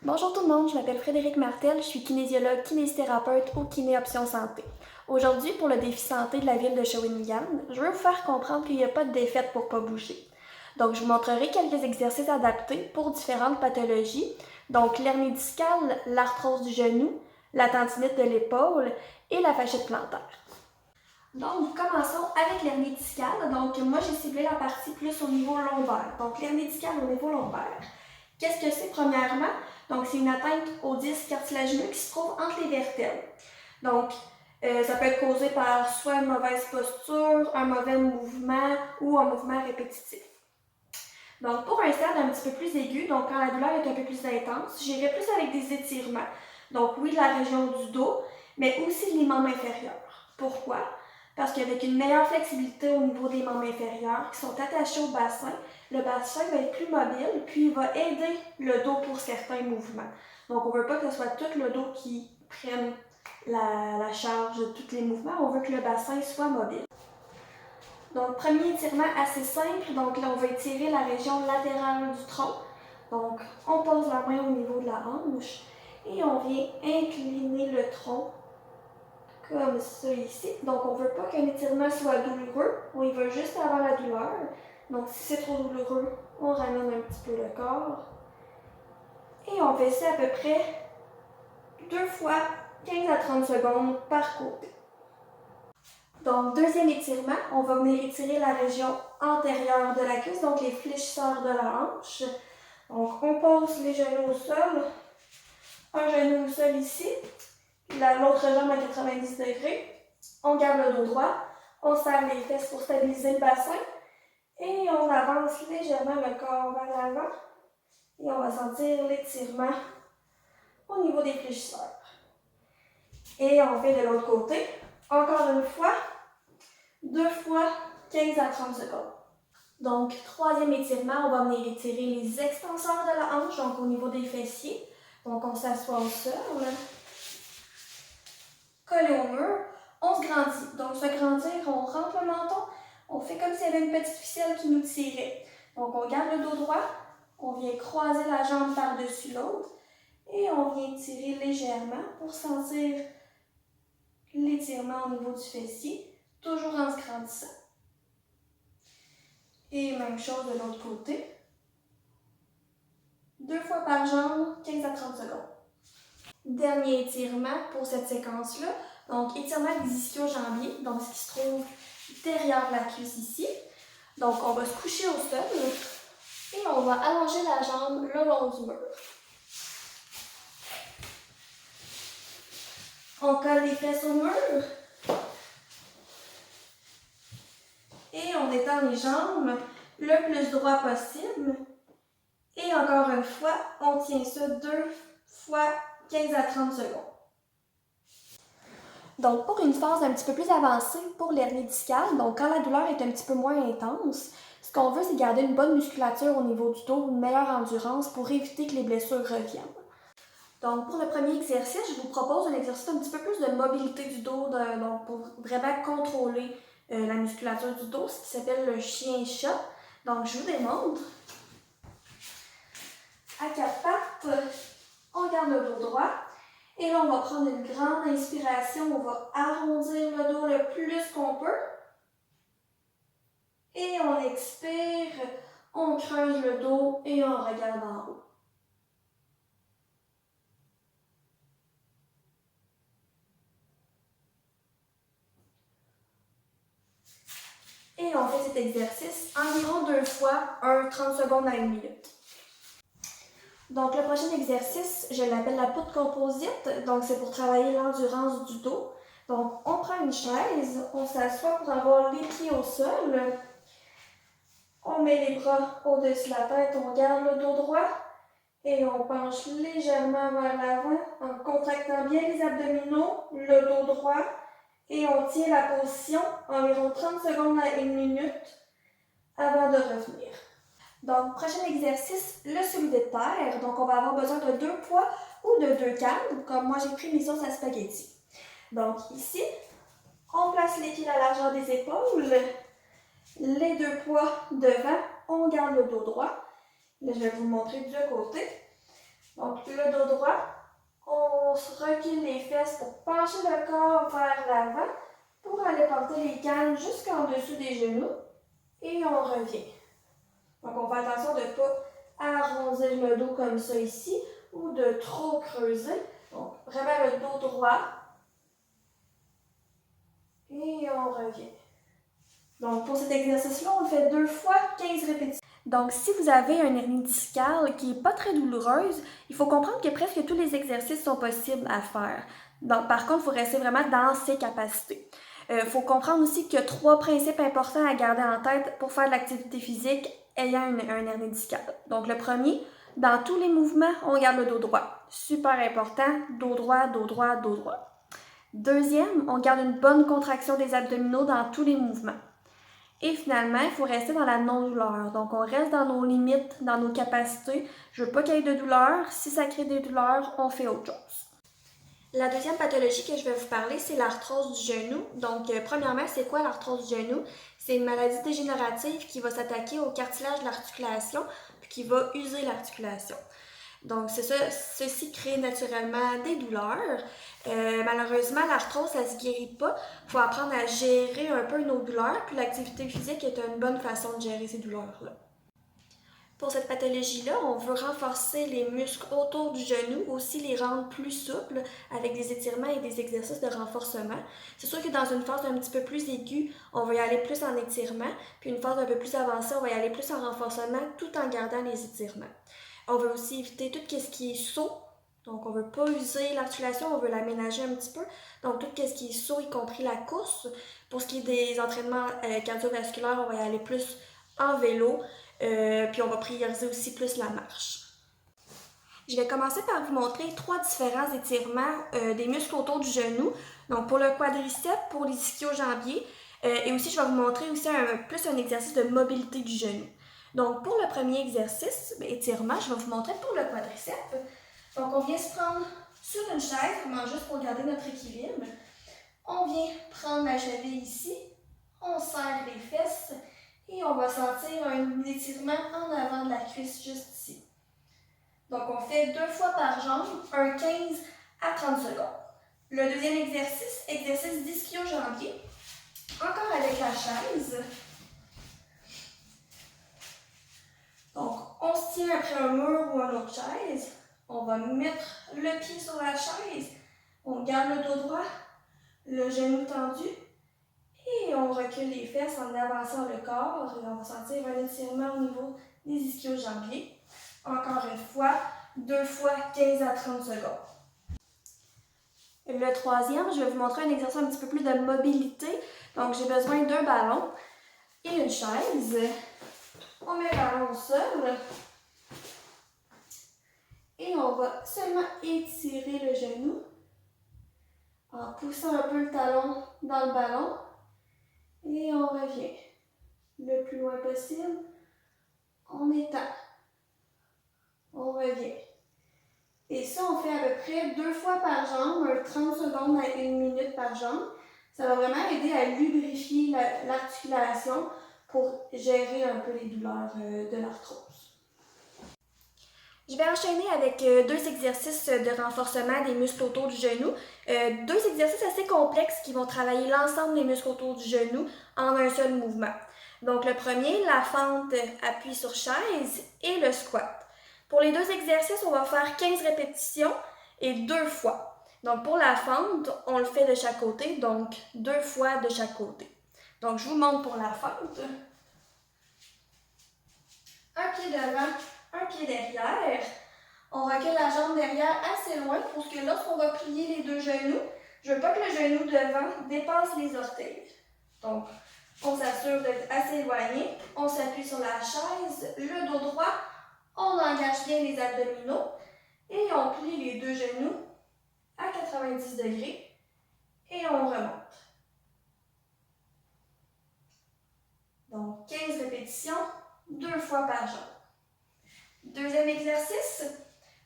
Bonjour tout le monde, je m'appelle Frédérique Martel, je suis kinésiologue, kinésithérapeute au Kiné Option Santé. Aujourd'hui, pour le défi santé de la ville de Shawinigan, je veux vous faire comprendre qu'il n'y a pas de défaite pour pas bouger. Donc, je vous montrerai quelques exercices adaptés pour différentes pathologies, donc l'hernie discale, l'arthrose du genou, la tendinite de l'épaule et la fasciite plantaire. Donc, commençons avec l'hernie discale. Donc, moi, j'ai ciblé la partie plus au niveau lombaire. Donc, l'hernie discale au niveau lombaire. Qu'est-ce que c'est premièrement? Donc, c'est une atteinte au disque cartilagineux qui se trouve entre les vertèbres. Donc, ça peut être causé par soit une mauvaise posture, un mauvais mouvement ou un mouvement répétitif. Donc, pour un stade un petit peu plus aigu, donc quand la douleur est un peu plus intense, j'irai plus avec des étirements. Donc, oui, de la région du dos, mais aussi les membres inférieurs. Pourquoi? Parce qu'avec une meilleure flexibilité au niveau des membres inférieurs qui sont attachés au bassin, le bassin va être plus mobile, puis il va aider le dos pour certains mouvements. Donc, on ne veut pas que ce soit tout le dos qui prenne la charge de tous les mouvements, on veut que le bassin soit mobile. Donc, premier étirement assez simple. Donc là, on va étirer la région latérale du tronc. Donc, on pose la main au niveau de la hanche et on vient incliner le tronc comme ça ici. Donc, on ne veut pas qu'un étirement soit douloureux. On y va juste avant la douleur. Donc, si c'est trop douloureux, on ramène un petit peu le corps. Et on fait ça à peu près 2 fois 15 à 30 secondes par côté. Donc, deuxième étirement, on va venir étirer la région antérieure de la cuisse, donc les fléchisseurs de la hanche. Donc, on pose les genoux au sol, un genou au sol ici, l'autre jambe à 90 degrés. On garde le dos droit, on serre les fesses pour stabiliser le bassin et on avance légèrement le corps vers l'avant et on va sentir l'étirement au niveau des fléchisseurs. Et on fait de l'autre côté, encore une fois, 2 fois 15 à 30 secondes. Donc, troisième étirement, on va venir étirer les extenseurs de la hanche, donc au niveau des fessiers. Donc, on s'assoit au sol, collé au mur, on se grandit. Donc, se grandir, on rentre le menton, on fait comme s'il y avait une petite ficelle qui nous tirait. Donc, on garde le dos droit, on vient croiser la jambe par-dessus l'autre et on vient tirer légèrement pour sentir l'étirement au niveau du fessier, toujours en se grandissant. Et même chose de l'autre côté. 2 fois par jambe, 15 à 30 secondes. Dernier étirement pour cette séquence-là. Donc, étirement des ischio-jambiers, donc ce qui se trouve derrière la cuisse ici. Donc, on va se coucher au sol et on va allonger la jambe le long du mur. On colle les fesses au mur. Et on étend les jambes le plus droit possible. Et encore une fois, on tient ça 2 fois 15 à 30 secondes. Donc, pour une phase un petit peu plus avancée pour l'hernie discale, donc quand la douleur est un petit peu moins intense, ce qu'on veut, c'est garder une bonne musculature au niveau du dos, une meilleure endurance pour éviter que les blessures reviennent. Donc, pour le premier exercice, je vous propose un exercice un petit peu plus de mobilité du dos, donc pour vraiment contrôler la musculature du dos, ce qui s'appelle le chien-chat. Donc, je vous démontre. À 4 pattes, on garde le dos droit. Et là, on va prendre une grande inspiration. On va arrondir le dos le plus qu'on peut. Et on expire, on creuse le dos et on regarde en haut. Et on fait cet exercice environ 2 fois, 30 secondes à 1 minute. Donc, le prochain exercice, je l'appelle la poutre composite. Donc, c'est pour travailler l'endurance du dos. Donc, on prend une chaise, on s'assoit pour avoir les pieds au sol. On met les bras au-dessus de la tête, on garde le dos droit et on penche légèrement vers l'avant en contractant bien les abdominaux, le dos droit et on tient la position environ 30 secondes à 1 minute avant de revenir. Donc, prochain exercice, le soulevé de terre. Donc, on va avoir besoin de 2 poids ou de 2 cannes, comme moi j'ai pris mes sauces à spaghetti. Donc, ici, on place les pieds à la largeur des épaules, les 2 poids devant, on garde le dos droit. Là, je vais vous montrer du côté. Donc, le dos pencher le corps vers l'avant pour aller porter les cannes jusqu'en dessous des genoux et on revient. Donc on fait attention de ne pas arrondir le dos comme ça ici ou de trop creuser. Donc vraiment le dos droit et on revient. Donc pour cet exercice-là, on le fait 2 fois 15 répétitions. Donc si vous avez une hernie discale qui n'est pas très douloureuse, il faut comprendre que presque tous les exercices sont possibles à faire. Donc, par contre, il faut rester vraiment dans ses capacités. Il faut comprendre aussi qu'il y a 3 principes importants à garder en tête pour faire de l'activité physique ayant une hernie discale. Donc le premier, dans tous les mouvements, on garde le dos droit. Super important, dos droit, dos droit, dos droit. Deuxième, on garde une bonne contraction des abdominaux dans tous les mouvements. Et finalement, il faut rester dans la non-douleur. Donc, on reste dans nos limites, dans nos capacités. Je veux pas qu'il y ait de douleur. Si ça crée des douleurs, on fait autre chose. La deuxième pathologie que je vais vous parler, c'est l'arthrose du genou. Donc, premièrement, c'est quoi l'arthrose du genou? C'est une maladie dégénérative qui va s'attaquer au cartilage de l'articulation puis qui va user l'articulation. Donc, c'est ça, ceci crée naturellement des douleurs. Malheureusement, l'arthrose, ça ne se guérit pas. Il faut apprendre à gérer un peu nos douleurs, puis l'activité physique est une bonne façon de gérer ces douleurs-là. Pour cette pathologie-là, on veut renforcer les muscles autour du genou, aussi les rendre plus souples avec des étirements et des exercices de renforcement. C'est sûr que dans une phase un petit peu plus aiguë, on va y aller plus en étirement, puis une phase un peu plus avancée, on va y aller plus en renforcement tout en gardant les étirements. On veut aussi éviter tout ce qui est saut. Donc, on ne veut pas user l'articulation, on veut l'aménager un petit peu. Donc, tout ce qui est saut, y compris la course. Pour ce qui est des entraînements cardiovasculaires, on va y aller plus en vélo. Puis, on va prioriser aussi plus la marche. Je vais commencer par vous montrer 3 différents étirements des muscles autour du genou. Donc, pour le quadriceps, pour les ischio-jambiers. Et aussi, je vais vous montrer aussi plus un exercice de mobilité du genou. Donc, pour le premier exercice, étirement, je vais vous montrer pour le quadriceps. Donc, on vient se prendre sur une chaise, vraiment juste pour garder notre équilibre. On vient prendre la cheville ici, on serre les fesses et on va sentir un étirement en avant de la cuisse juste ici. Donc, on fait 2 fois par jambe, un 15 à 30 secondes. Le deuxième exercice, exercice d'ischio-jambier, encore avec la chaise. Donc, on se tient après un mur ou une autre chaise. On va mettre le pied sur la chaise. On garde le dos droit, le genou tendu. Et on recule les fesses en avançant le corps. Et on va sentir un étirement au niveau des ischio-jambiers. Encore une fois, 2 fois 15 à 30 secondes. Le troisième, je vais vous montrer un exercice un petit peu plus de mobilité. Donc, j'ai besoin d'un ballon et une chaise. On met le ballon au sol et on va seulement étirer le genou en poussant un peu le talon dans le ballon et on revient le plus loin possible. On étend, on revient. Et ça, on fait à peu près 2 fois par jambe, 30 secondes à 1 minute par jambe. Ça va vraiment aider à lubrifier l'articulation pour gérer un peu les douleurs de l'arthrose. Je vais enchaîner avec 2 exercices de renforcement des muscles autour du genou. 2 exercices assez complexes qui vont travailler l'ensemble des muscles autour du genou en un seul mouvement. Donc le premier, la fente appui sur chaise et le squat. Pour les 2 exercices, on va faire 15 répétitions et 2 fois. Donc pour la fente, on le fait de chaque côté, donc 2 fois de chaque côté. Donc je vous montre pour la fente. Un pied devant, un pied derrière. On recule la jambe derrière assez loin pour que lorsqu'on va plier les 2 genoux, je ne veux pas que le genou devant dépasse les orteils. Donc, on s'assure d'être assez éloigné. On s'appuie sur la chaise, le dos droit. On engage bien les abdominaux et on plie les 2 genoux à 90 degrés et on remonte. Donc, 15 répétitions, 2 fois par jambe. Deuxième exercice,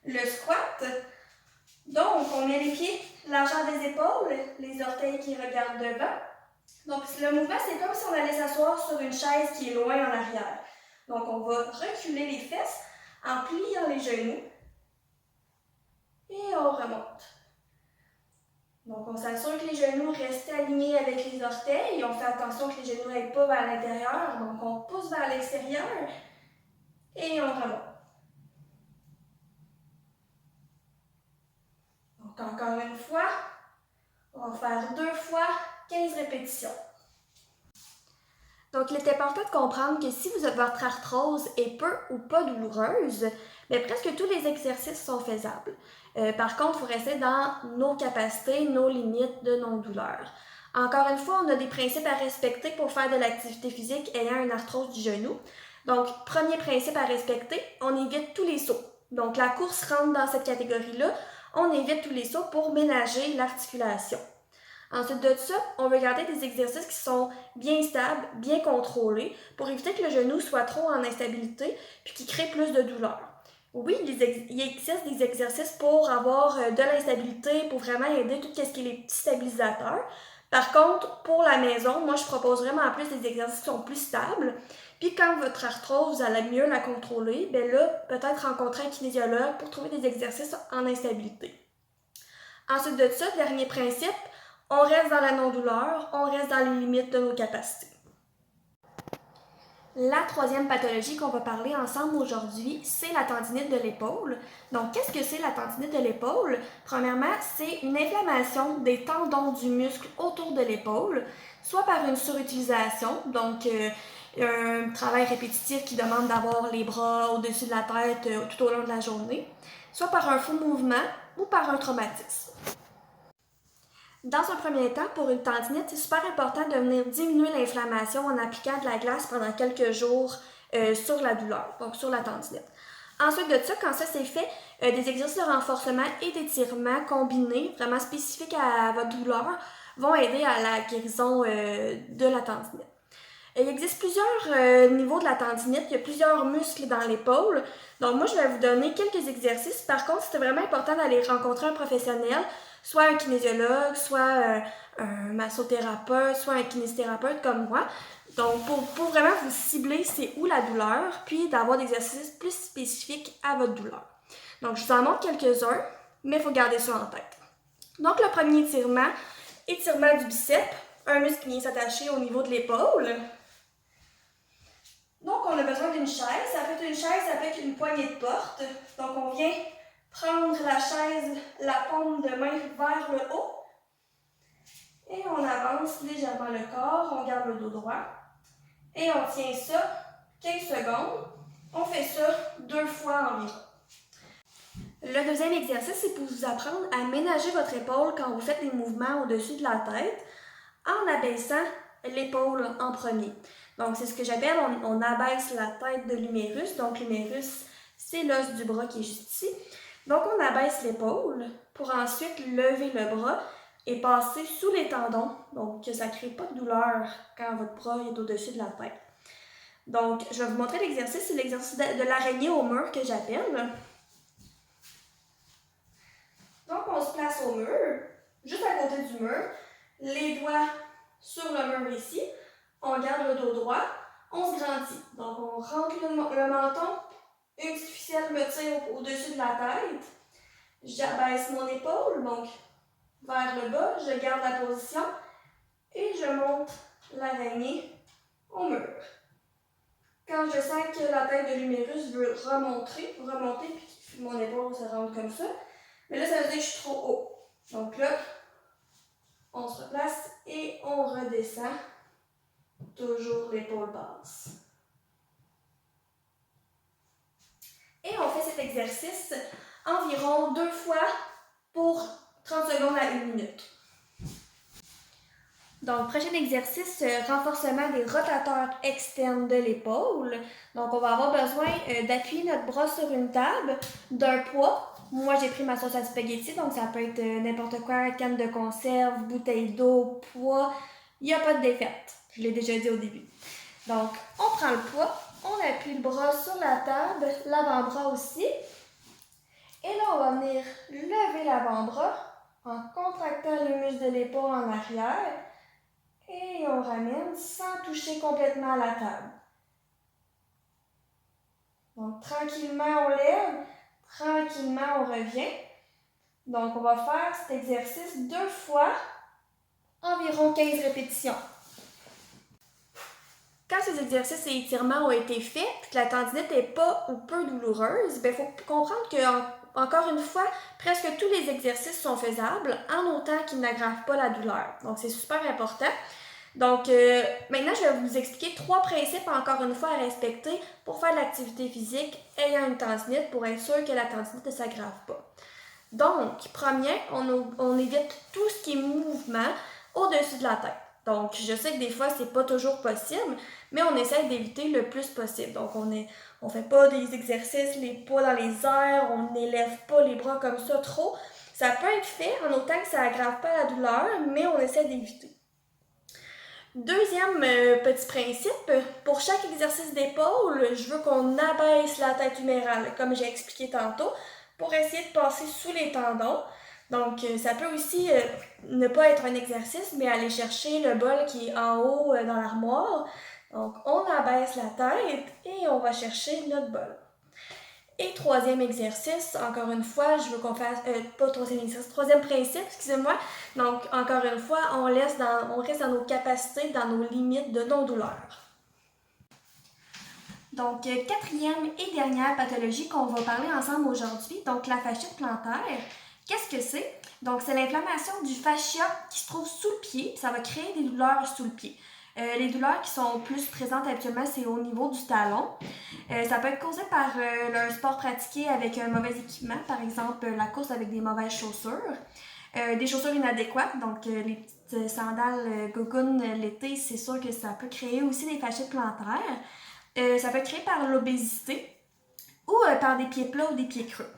le squat. Donc, on met les pieds largeur des épaules, les orteils qui regardent devant. Donc, le mouvement, c'est comme si on allait s'asseoir sur une chaise qui est loin en arrière. Donc, on va reculer les fesses en pliant les genoux et on remonte. Donc, on s'assure que les genoux restent alignés avec les orteils. On fait attention que les genoux n'aillent pas vers l'intérieur. Donc, on pousse vers l'extérieur et on remonte. Donc, encore une fois, on va faire 2 fois 15 répétitions. Donc, il est important de comprendre que si votre arthrose est peu ou pas douloureuse, bien, presque tous les exercices sont faisables. Par contre, il faut rester dans nos capacités, nos limites de non-douleur. Encore une fois, on a des principes à respecter pour faire de l'activité physique ayant une arthrose du genou. Donc, premier principe à respecter, on évite tous les sauts. Donc, la course rentre dans cette catégorie-là. On évite tous les sauts pour ménager l'articulation. Ensuite de ça, on veut garder des exercices qui sont bien stables, bien contrôlés, pour éviter que le genou soit trop en instabilité puis qui crée plus de douleur. Oui, il existe des exercices pour avoir de l'instabilité, pour vraiment aider tout ce qui est les petits stabilisateurs. Par contre, pour la maison, moi je propose vraiment plus des exercices qui sont plus stables. Puis quand votre arthrose, vous allez mieux la contrôler, bien là, peut-être rencontrer un kinésiologue pour trouver des exercices en instabilité. Ensuite de ça, dernier principe, on reste dans la non-douleur, on reste dans les limites de nos capacités. La troisième pathologie qu'on va parler ensemble aujourd'hui, c'est la tendinite de l'épaule. Donc, qu'est-ce que c'est la tendinite de l'épaule? Premièrement, c'est une inflammation des tendons du muscle autour de l'épaule, soit par une surutilisation, donc un travail répétitif qui demande d'avoir les bras au-dessus de la tête tout au long de la journée, soit par un faux mouvement ou par un traumatisme. Dans un premier temps, pour une tendinite, c'est super important de venir diminuer l'inflammation en appliquant de la glace pendant quelques jours sur la douleur, donc sur la tendinite. Ensuite de ça, quand ça c'est fait, des exercices de renforcement et d'étirement combinés, vraiment spécifiques à votre douleur, vont aider à la guérison de la tendinite. Il existe plusieurs niveaux de la tendinite, il y a plusieurs muscles dans l'épaule. Donc moi, je vais vous donner quelques exercices. Par contre, c'est vraiment important d'aller rencontrer un professionnel, soit un kinésiologue, soit un massothérapeute, soit un kinésithérapeute comme moi. Donc pour vraiment vous cibler c'est où la douleur, puis d'avoir des exercices plus spécifiques à votre douleur. Donc je vous en montre quelques-uns, mais il faut garder ça en tête. Donc le premier étirement du biceps, un muscle qui vient s'attacher au niveau de l'épaule. Donc, on a besoin d'une chaise. Ça peut être une chaise, ça peut être une poignée de porte. Donc, on vient prendre la chaise, la paume de main vers le haut. Et on avance légèrement le corps. On garde le dos droit. Et on tient ça 15 secondes. On fait ça 2 fois environ. Le deuxième exercice, c'est pour vous apprendre à ménager votre épaule quand vous faites des mouvements au-dessus de la tête en abaissant l'épaule en premier. Donc, c'est ce que j'appelle, on abaisse la tête de l'humérus. Donc, l'humérus, c'est l'os du bras qui est juste ici. Donc, on abaisse l'épaule pour ensuite lever le bras et passer sous les tendons. Donc, que ça ne crée pas de douleur quand votre bras est au-dessus de la tête. Donc, je vais vous montrer l'exercice. C'est l'exercice de l'araignée au mur que j'appelle. Donc, on se place au mur, juste à côté du mur. Les doigts sur le mur ici. On garde le dos droit, on se grandit. Donc, on rentre le menton, une ficelle me tire au-dessus de la tête. J'abaisse mon épaule, donc vers le bas, je garde la position et je monte l'araignée au mur. Quand je sens que la tête de l'humérus veut remonter, puis mon épaule se rentre comme ça, mais là, ça veut dire que je suis trop haut. Donc là, on se replace et on redescend. Toujours l'épaule basse. Et on fait cet exercice environ 2 fois pour 30 secondes à 1 minute. Donc, prochain exercice, renforcement des rotateurs externes de l'épaule. Donc, on va avoir besoin d'appuyer notre bras sur une table, d'un poids. Moi, j'ai pris ma sauce à spaghetti, donc ça peut être n'importe quoi, canne de conserve, bouteille d'eau, poids. Il n'y a pas de défaite. Je l'ai déjà dit au début. Donc, on prend le poids, on appuie le bras sur la table, l'avant-bras aussi. Et là, on va venir lever l'avant-bras en contractant le muscle de l'épaule en arrière. Et on ramène sans toucher complètement à la table. Donc, tranquillement, on lève, tranquillement, on revient. Donc, on va faire cet exercice 2 fois, environ 15 répétitions. Quand ces exercices et étirements ont été faits, puis que la tendinite n'est pas ou peu douloureuse, il faut comprendre que, encore une fois, presque tous les exercices sont faisables en autant qu'ils n'aggravent pas la douleur. Donc, c'est super important. Donc, maintenant, je vais vous expliquer 3 principes, encore une fois, à respecter pour faire de l'activité physique ayant une tendinite pour être sûr que la tendinite ne s'aggrave pas. Donc, premier, on évite tout ce qui est mouvement au-dessus de la tête. Donc, je sais que des fois, c'est pas toujours possible, mais on essaie d'éviter le plus possible. Donc, on fait pas des exercices, les poids dans les airs, on n'élève pas les bras comme ça trop. Ça peut être fait en autant que ça aggrave pas la douleur, mais on essaie d'éviter. Deuxième petit principe, pour chaque exercice d'épaule, je veux qu'on abaisse la tête humérale, comme j'ai expliqué tantôt, pour essayer de passer sous les tendons. Donc, ça peut aussi ne pas être un exercice, mais aller chercher le bol qui est en haut dans l'armoire. Donc, on abaisse la tête et on va chercher notre bol. Et troisième exercice, encore une fois, je veux qu'on fasse, pas troisième exercice, troisième principe, excusez-moi. Donc, encore une fois, on reste dans nos capacités, dans nos limites de non-douleur. Donc, quatrième et dernière pathologie qu'on va parler ensemble aujourd'hui, donc la fasciite plantaire. Qu'est-ce que c'est? Donc, c'est l'inflammation du fascia qui se trouve sous le pied, ça va créer des douleurs sous le pied. Les douleurs qui sont plus présentes habituellement, c'est au niveau du talon. Ça peut être causé par un sport pratiqué avec un mauvais équipement, par exemple la course avec des mauvaises chaussures. Des chaussures inadéquates, donc les petites sandales gogoon l'été, c'est sûr que ça peut créer aussi des fasciites plantaires. Ça peut être créé par l'obésité ou par des pieds plats ou des pieds creux.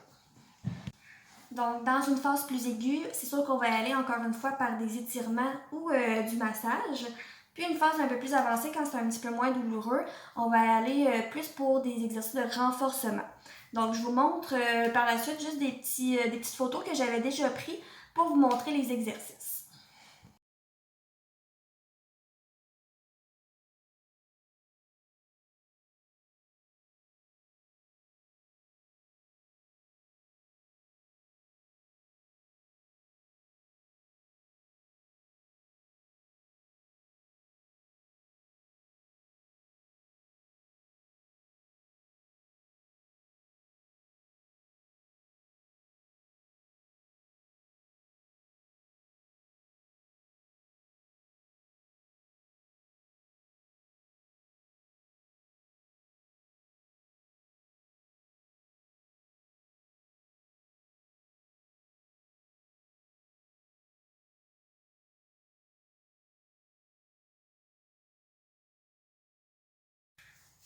Donc, dans une phase plus aiguë, c'est sûr qu'on va aller encore une fois par des étirements ou du massage. Puis une phase un peu plus avancée, quand c'est un petit peu moins douloureux, on va aller plus pour des exercices de renforcement. Donc, je vous montre par la suite juste des petites photos que j'avais déjà prises pour vous montrer les exercices.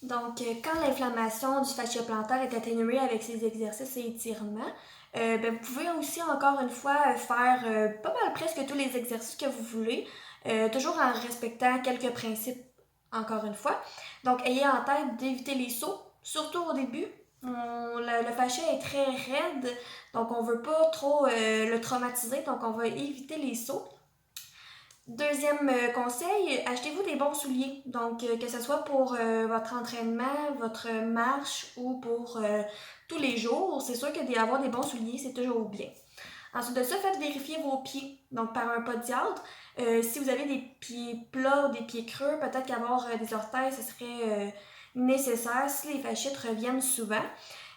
Donc, quand l'inflammation du fascia plantaire est atténuée avec ces exercices et étirements, vous pouvez aussi encore une fois faire pas mal presque tous les exercices que vous voulez, toujours en respectant quelques principes encore une fois. Donc, ayez en tête d'éviter les sauts, surtout au début. Le fascia est très raide, donc on veut pas trop le traumatiser, donc on va éviter les sauts. Deuxième conseil, achetez-vous des bons souliers. Donc, que ce soit pour votre entraînement, votre marche ou pour tous les jours, c'est sûr que d'avoir des bons souliers, c'est toujours bien. Ensuite de ça, faites vérifier vos pieds, donc par un podiatre. Si vous avez des pieds plats ou des pieds creux, peut-être qu'avoir des orteils, ce serait nécessaire si les fasciites reviennent souvent.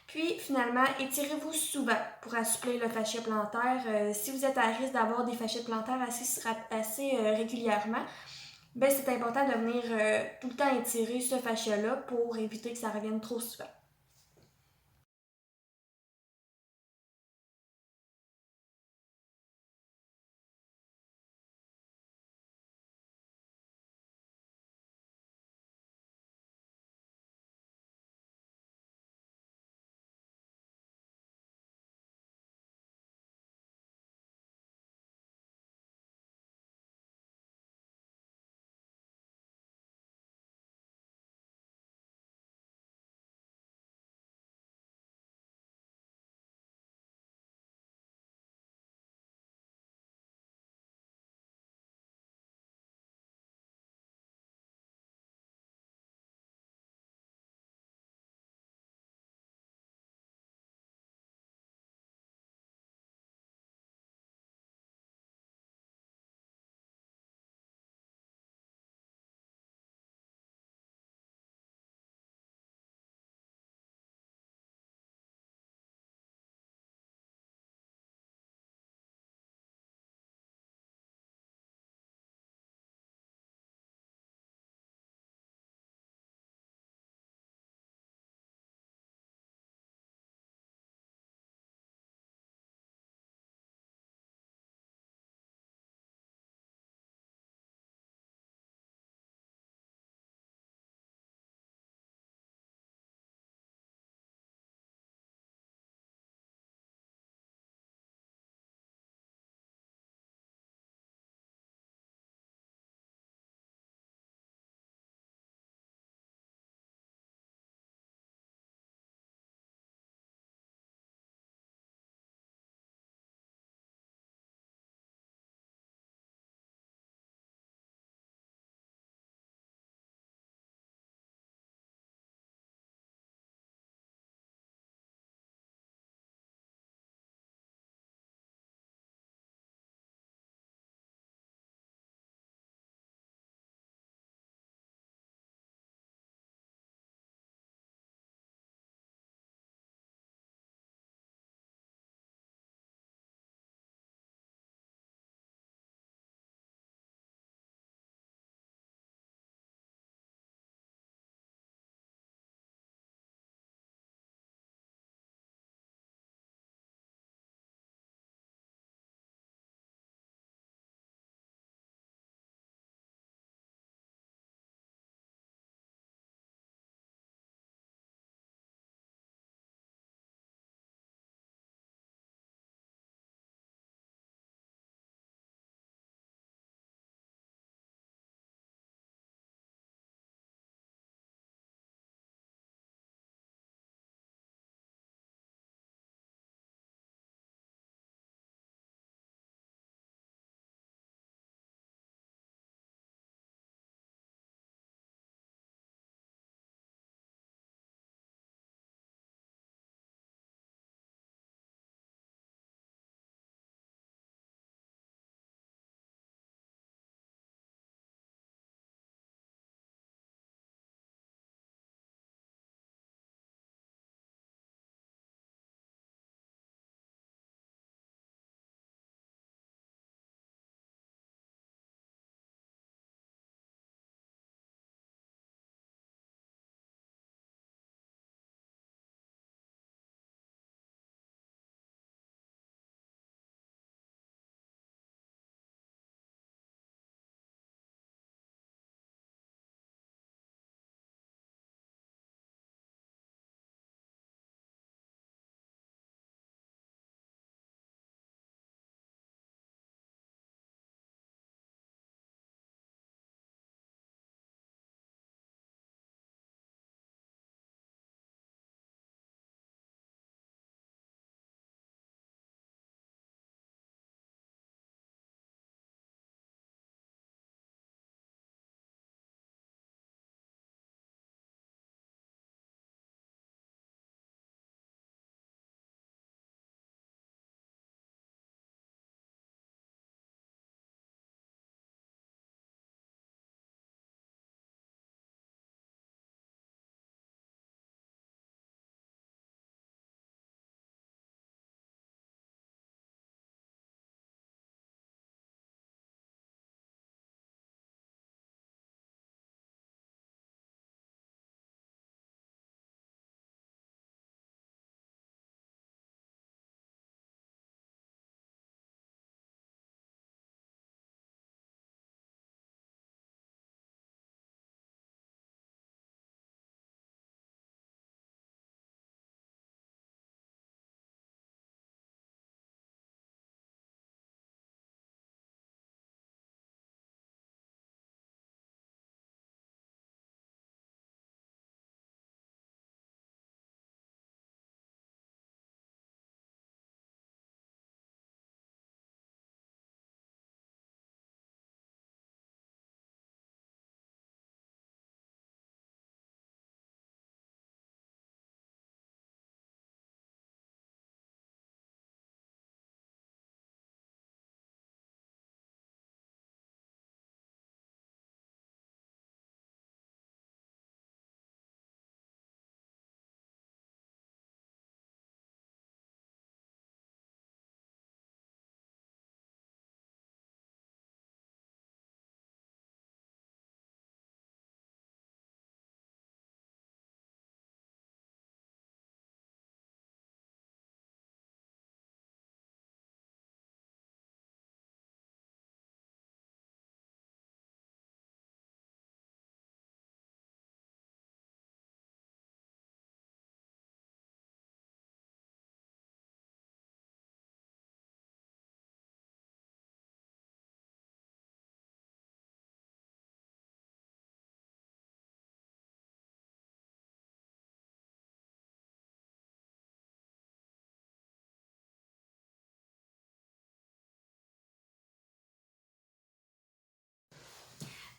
Puis, finalement, étirez-vous souvent pour assouplir le fascia plantaire. Si vous êtes à risque d'avoir des fasciites plantaires assez régulièrement, c'est important de venir tout le temps étirer ce fascia-là pour éviter que ça revienne trop souvent.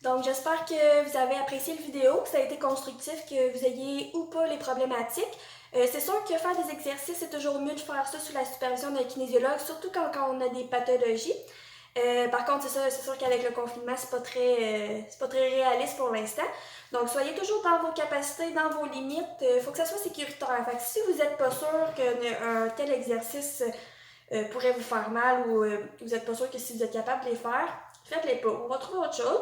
Donc j'espère que vous avez apprécié la vidéo, que ça a été constructif, que vous ayez ou pas les problématiques. C'est sûr que faire des exercices, c'est toujours mieux de faire ça sous la supervision d'un kinésiologue, surtout quand on a des pathologies. Par contre, c'est sûr qu'avec le confinement, c'est pas très réaliste pour l'instant. Donc, soyez toujours dans vos capacités, dans vos limites. Il faut que ça soit sécuritaire. Fait que si vous n'êtes pas sûr qu'un tel exercice pourrait vous faire mal ou vous n'êtes pas sûr que si vous êtes capable de les faire, faites-les pas. On va trouver autre chose.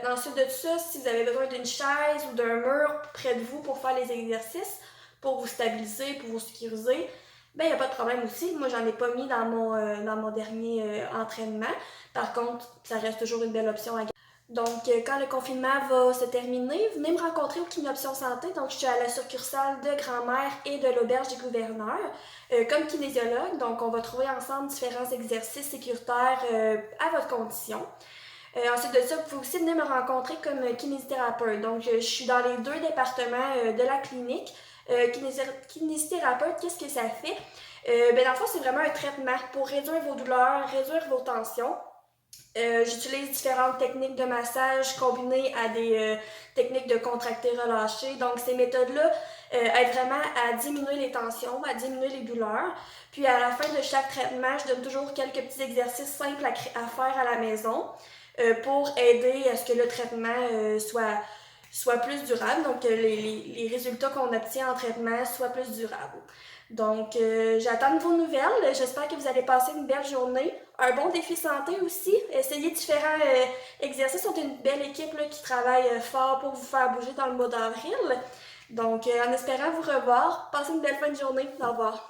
Ensuite de ça, si vous avez besoin d'une chaise ou d'un mur près de vous pour faire les exercices, pour vous stabiliser, pour vous sécuriser, ben il n'y a pas de problème aussi. Moi, j'en ai pas mis dans mon dernier entraînement. Par contre, ça reste toujours une belle option à garder. Donc, quand le confinement va se terminer, venez me rencontrer au Kinoption Santé. Donc, je suis à la succursale de Grand-Mère et de l'Auberge des Gouverneurs comme kinésiologue. Donc, on va trouver ensemble différents exercices sécuritaires à votre condition. Ensuite de ça, vous pouvez aussi venir me rencontrer comme kinésithérapeute. Donc, je suis dans les 2 départements de la clinique. Kinésithérapeute, qu'est-ce que ça fait? Dans le fond, c'est vraiment un traitement pour réduire vos douleurs, réduire vos tensions. J'utilise différentes techniques de massage combinées à des techniques de contracté-relâché. Donc, ces méthodes-là aident vraiment à diminuer les tensions, à diminuer les douleurs. Puis, à la fin de chaque traitement, je donne toujours quelques petits exercices simples à faire à la maison pour aider à ce que le traitement soit plus durable. Donc, les résultats qu'on obtient en traitement soient plus durables. Donc, j'attends de vos nouvelles. J'espère que vous allez passer une belle journée. Un bon défi santé aussi. Essayez différents exercices. On est une belle équipe là, qui travaille fort pour vous faire bouger dans le mois d'avril. Donc, en espérant vous revoir, passez une belle fin de journée. Au revoir.